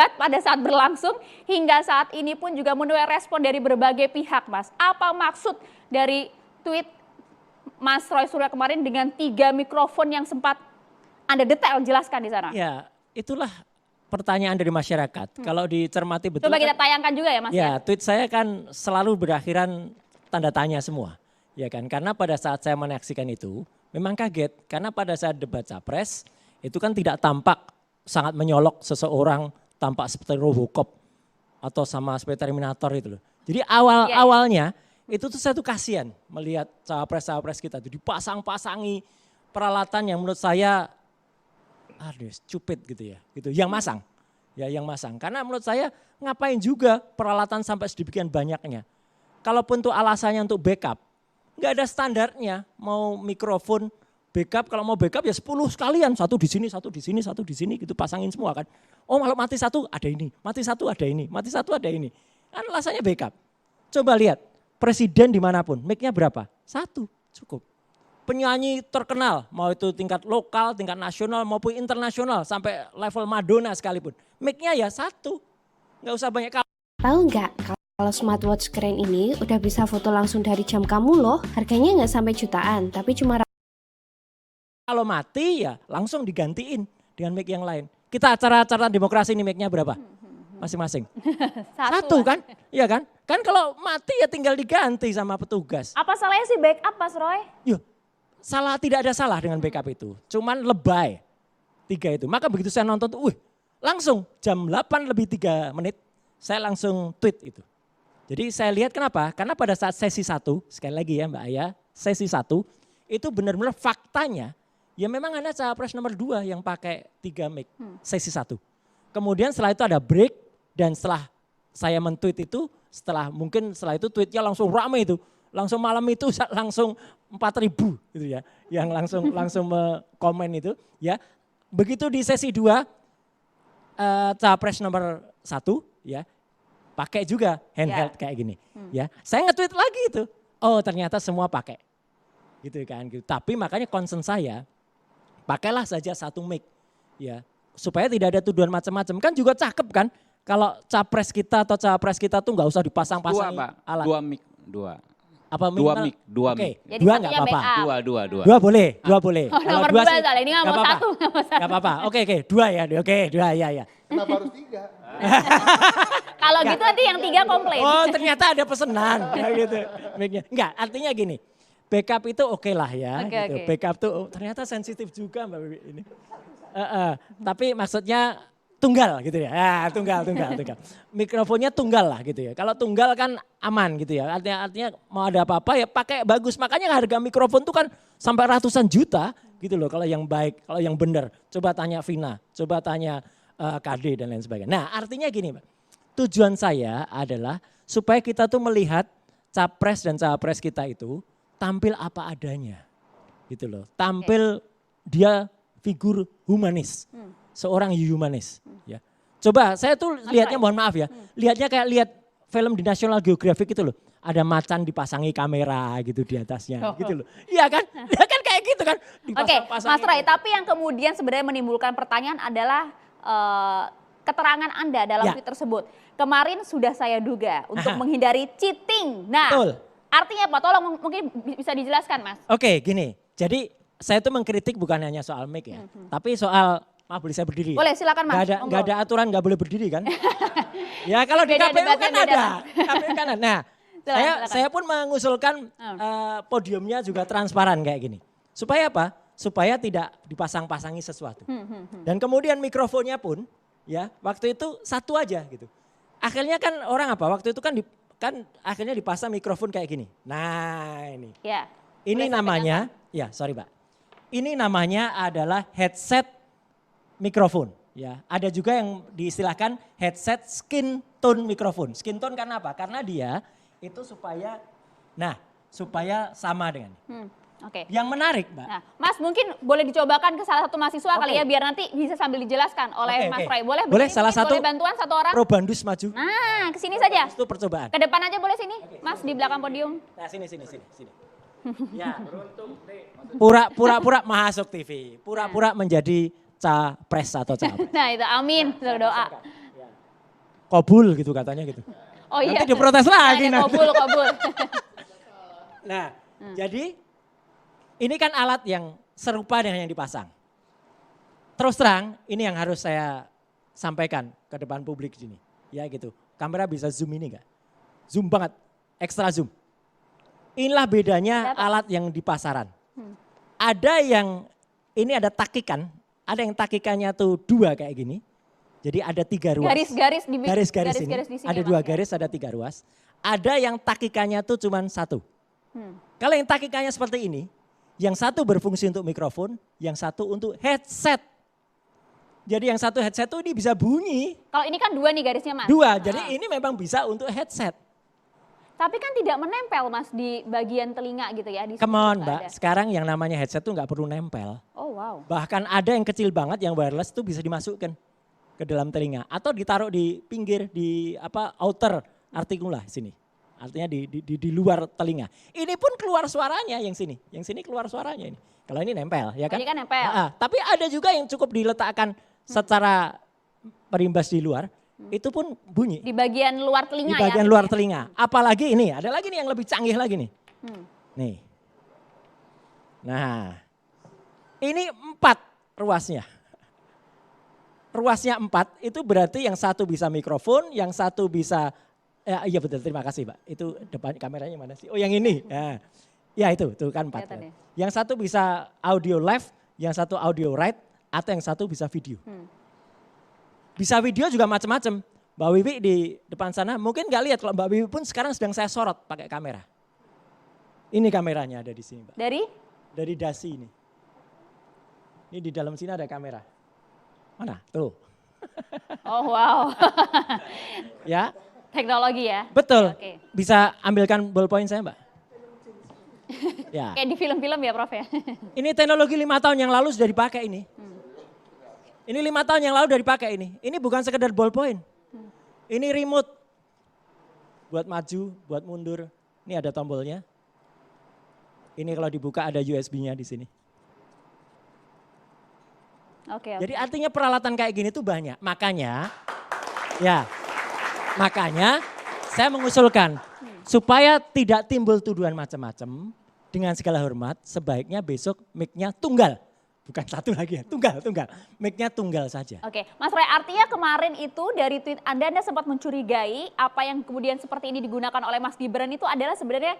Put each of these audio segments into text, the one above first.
debat pada saat berlangsung hingga saat ini pun juga menuai respon dari berbagai pihak, Mas. Apa maksud dari tweet Mas Roy Suryo kemarin dengan 3 mikrofon yang sempat Anda detail jelaskan di sana? Ya, itulah pertanyaan dari masyarakat. Kalau dicermati betul. Coba kita tayangkan juga ya, Mas. Ya, tweet saya kan selalu berakhiran tanda tanya semua. Ya kan, karena pada saat saya menyaksikan itu memang kaget. Karena pada saat debat capres itu kan tidak tampak sangat menyolok seseorang tampak seperti Robocop atau sama seperti Terminator itu loh. Jadi awalnya itu tuh saya tuh kasihan melihat capres-capres kita tuh dipasang-pasangi peralatan yang menurut saya aduh stupid gitu ya. Gitu, yang masang. Ya yang masang. Karena menurut saya ngapain juga peralatan sampai sedemikian banyaknya. Kalaupun tuh alasannya untuk backup, nggak ada standarnya. Mau mikrofon backup, kalau mau backup ya 10 sekalian, satu di sini, satu di sini, satu di sini, gitu pasangin semua kan. Oh kalau mati satu ada ini, mati satu ada ini, mati satu ada ini. Kan alasannya backup. Coba lihat, presiden dimanapun, mic-nya berapa? 1, cukup. Penyanyi terkenal, mau itu tingkat lokal, tingkat nasional maupun internasional, sampai level Madonna sekalipun. Mic-nya ya 1, nggak usah banyak. Tahu nggak kalau smartwatch keren ini udah bisa foto langsung dari jam kamu loh. Harganya nggak sampai jutaan, tapi cuma kalau mati ya langsung digantiin dengan mic yang lain. Kita acara-acara demokrasi ini mic-nya berapa? Masing-masing. Satu kan? Iya kan? Kan kalau mati ya tinggal diganti sama petugas. Apa salahnya sih backup, Mas Roy? Yuk, tidak ada salah dengan backup itu. Cuman lebay 3 itu. Maka begitu saya nonton tuh, langsung jam 8:03 saya langsung tweet itu. Jadi saya lihat kenapa? Karena pada saat sesi 1, sekali lagi ya Mbak Aya, sesi 1 itu benar-benar faktanya ya memang ada capres nomor 2 yang pakai 3 mic sesi 1. Kemudian setelah itu ada break dan setelah saya men-tweet itu, mungkin setelah itu tweetnya langsung rame itu. Langsung malam itu langsung 4.000 gitu ya. Yang langsung komen itu ya. Begitu di sesi 2 capres nomor 1 ya pakai juga handheld kayak gini ya. Saya nge-tweet lagi itu. Oh ternyata semua pakai. Gitu kan. Gitu. Tapi makanya concern saya pakailah saja 1 mic ya. Supaya tidak ada tuduhan macam-macam. Kan juga cakep kan kalau capres kita atau capres kita tuh nggak usah dipasang-pasang alat. 2 mic, 2. Apa 2 mic, 2 mic. Jadi 2 nggak apa-apa. 2. 2 boleh, 2 boleh. Oh, nomor 2 soalnya ini nggak mau 1. Nggak apa-apa, oke 2 ya, oke 2 ya. Kenapa harus 3? Kalau gitu nanti yang 3 komplain. Oh ternyata ada pesanan ya gitu. Enggak, artinya gini, backup itu oke lah ya. Gitu. Backup tuh ternyata sensitif juga Mbak Bibi ini. Tapi maksudnya tunggal gitu ya. Tunggal. Mikrofonnya tunggal lah gitu ya. Kalau tunggal kan aman gitu ya. Artinya mau ada apa-apa ya pakai bagus. Makanya harga mikrofon tuh kan sampai ratusan juta gitu loh kalau yang baik, kalau yang benar. Coba tanya Vina, coba tanya KD dan lain sebagainya. Nah, artinya gini, Mbak. Tujuan saya adalah supaya kita tuh melihat capres dan cawapres kita itu tampil apa adanya. Gitu loh. Tampil dia figur humanis, seorang humanis. Ya. Coba saya tuh lihatnya mohon maaf ya, lihatnya kayak lihat film di National Geographic itu loh, ada macan dipasangi kamera gitu di atasnya, gitu loh. Iya kan? Ya kan kayak gitu kan. Oke, Mas Roy, tapi yang kemudian sebenarnya menimbulkan pertanyaan adalah keterangan Anda dalam tweet tersebut. Kemarin sudah saya duga untuk menghindari cheating. Nah, artinya apa? Tolong mungkin bisa dijelaskan, Mas. Oke, gini. Jadi saya tuh mengkritik bukan hanya soal mic ya, tapi soal, maaf boleh saya berdiri? Boleh, silakan Mas. Gak ada aturan gak boleh berdiri kan? Ya kalau di KPU kan ada. KPU kan ada. Nah, saya pun mengusulkan podiumnya juga transparan kayak gini. Supaya apa? Supaya tidak dipasang-pasangi sesuatu. Dan kemudian mikrofonnya pun ya waktu itu 1 aja gitu. Akhirnya kan orang apa? Waktu itu kan akhirnya dipasang mikrofon kayak gini. Nah ini. Ya. Ini namanya, ya sorry Pak. Ini namanya adalah headset mikrofon. Ya, ada juga yang diistilahkan headset skin tone mikrofon. Skin tone karena apa? Karena dia itu supaya sama dengan. Oke. Yang menarik, Mbak. Nah, Mas mungkin boleh dicobakan ke salah satu mahasiswa kali ya biar nanti bisa sambil dijelaskan oleh Mas Roy. Boleh salah satu. Boleh bantuan 1 orang? Probandus maju. Nah, ke sini saja. Itu percobaan. Ke depan aja boleh sini, Mas di belakang podium. Nah, sini. Ya, pura-pura masuk TV, pura-pura menjadi capres atau cawapres. Nah itu amin, doa. kobul gitu katanya gitu. Oh iya. Nanti diprotes lagi. Nah, kobul. Nah, jadi ini kan alat yang serupa dengan yang dipasang. Terus terang, ini yang harus saya sampaikan ke depan publik sini. Ya gitu, kamera bisa zoom ini enggak? Zoom banget, extra zoom. Inilah bedanya alat yang di pasaran. Ada yang, ini ada takikan, ada yang takikannya tuh 2 kayak gini. Jadi ada 3 ruas. Garis-garis di Garis-garis ini, di sini ada ya, 2 Mas, garis, ada 3 ruas. Ada yang takikannya tuh cuman 1. Kalau yang takikannya seperti ini, yang satu berfungsi untuk mikrofon, yang satu untuk headset. Jadi yang satu headset tuh ini bisa bunyi. Kalau ini kan 2 nih garisnya, Mas. 2, jadi ini memang bisa untuk headset. Tapi kan tidak menempel, Mas, di bagian telinga gitu ya. Di Come on, nggak Mbak, ada. sekarang yang namanya headset tuh nggak perlu nempel. Oh wow. Bahkan ada yang kecil banget yang wireless tuh bisa dimasukkan ke dalam telinga. Atau ditaruh di pinggir, di outer artikula sini. Artinya di luar telinga. Ini pun keluar suaranya yang sini keluar suaranya ini. Kalau ini nempel ya kan? Ini kan nempel. Tapi ada juga yang cukup diletakkan secara perimbas di luar, itu pun bunyi. Di bagian luar telinga Di bagian ya. luar telinga. Apalagi ini, ada lagi nih yang lebih canggih lagi nih. Nih. Nah, ini 4 ruasnya. Ruasnya 4 itu berarti yang satu bisa mikrofon, yang satu bisa, iya betul, terima kasih Mbak. Itu depan kameranya mana sih? Oh yang ini. Ya itu, tuh kan 4. Kelihatan ya. Yang satu bisa audio left, yang satu audio right, atau yang satu bisa video. Bisa video juga macam-macam. Mbak Wiwi di depan sana mungkin nggak lihat kalau Mbak Wiwi pun sekarang sedang saya sorot pakai kamera. Ini kameranya ada di sini Mbak. Dari dasi ini. Ini di dalam sini ada kamera. Mana? Tuh. Oh wow. Ya. Teknologi ya. Betul. Oke. Bisa ambilkan ballpoint saya Mbak? Ya. Kayak di film-film ya Prof ya. Ini teknologi 5 tahun yang lalu sudah dipakai ini. Ini 5 tahun yang lalu sudah dipakai ini. Ini bukan sekedar ballpoint. Ini remote. Buat maju, buat mundur. Ini ada tombolnya. Ini kalau dibuka ada USB-nya di sini. Oke. Jadi artinya peralatan kayak gini tuh banyak. Makanya saya mengusulkan supaya tidak timbul tuduhan macam-macam, dengan segala hormat sebaiknya besok mic-nya tunggal. Bukan satu lagi ya, tunggal. Mic-nya tunggal saja. Oke, Mas Roy, artinya kemarin itu dari tweet Anda sempat mencurigai apa yang kemudian seperti ini digunakan oleh Mas Gibran itu adalah sebenarnya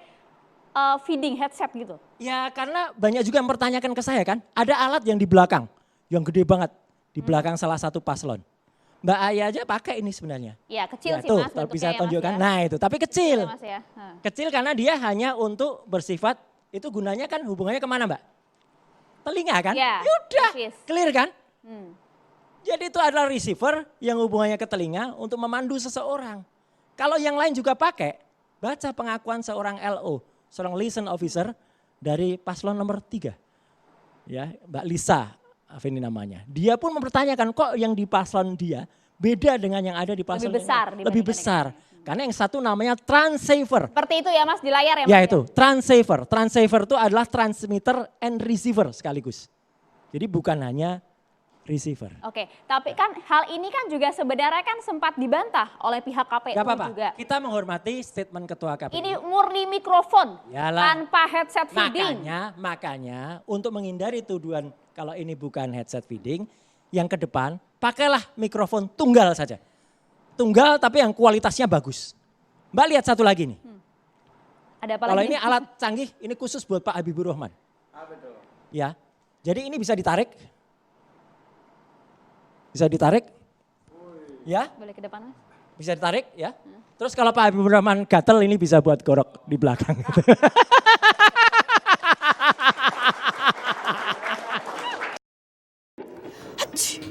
feeding headset gitu. Ya karena banyak juga yang mempertanyakan ke saya kan, ada alat yang di belakang, yang gede banget, di belakang salah satu paslon. Mbak Aya aja pakai ini sebenarnya. Ya kecil Ya, sih tuh, Mas. kalau bisa bentuknya ya, tunjukkan, Mas, ya. nah itu, tapi kecil. Ya, Mas, ya. Kecil karena dia hanya untuk bersifat, itu gunanya kan hubungannya kemana Mbak? Telinga kan? Ya, Yaudah, persis. clear kan? Hmm. Jadi itu adalah receiver yang hubungannya ke telinga untuk memandu seseorang. Kalau yang lain juga pakai, baca pengakuan seorang LO, seorang liaison officer dari paslon nomor 3. Ya, Mbak Lisa, ini namanya. Dia pun mempertanyakan kok yang di paslon dia beda dengan yang ada di paslon Lebih besar yang lain. Lebih dibandingkan besar. Karena yang satu namanya transceiver. Seperti itu ya Mas di layar ya Mas? Ya itu, transceiver. Transceiver itu adalah transmitter and receiver sekaligus. Jadi bukan hanya receiver. Oke, tapi kan hal ini kan juga sebenarnya kan sempat dibantah oleh pihak KPU Gak apa-apa, juga. kita menghormati statement Ketua KPU. Ini murni mikrofon Yalah. tanpa headset feeding. Makanya untuk menghindari tuduhan kalau ini bukan headset feeding, yang ke depan pakailah mikrofon tunggal saja. Tunggal tapi yang kualitasnya bagus. Mbak lihat satu lagi nih. Ada apa Kalau lagi? ini alat canggih, ini khusus buat Pak Habibur Rahman. Betul. Ya, jadi ini bisa ditarik. Bisa ditarik. Ya, Boleh ke depan Mas? bisa ditarik ya. Terus kalau Pak Habibur Rahman gatel ini bisa buat gorok di belakang.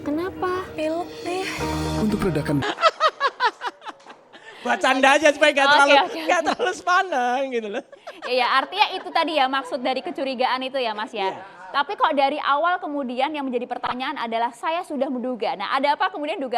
Kenapa? Pilek nih. Untuk redakan Buat canda aja supaya gak terlalu, Oke. gak terlalu sepaneng gitu loh. Ya, artinya itu tadi ya maksud dari kecurigaan itu ya Mas ya. Tapi kok dari awal kemudian yang menjadi pertanyaan adalah saya sudah menduga. Nah ada apa kemudian dugaan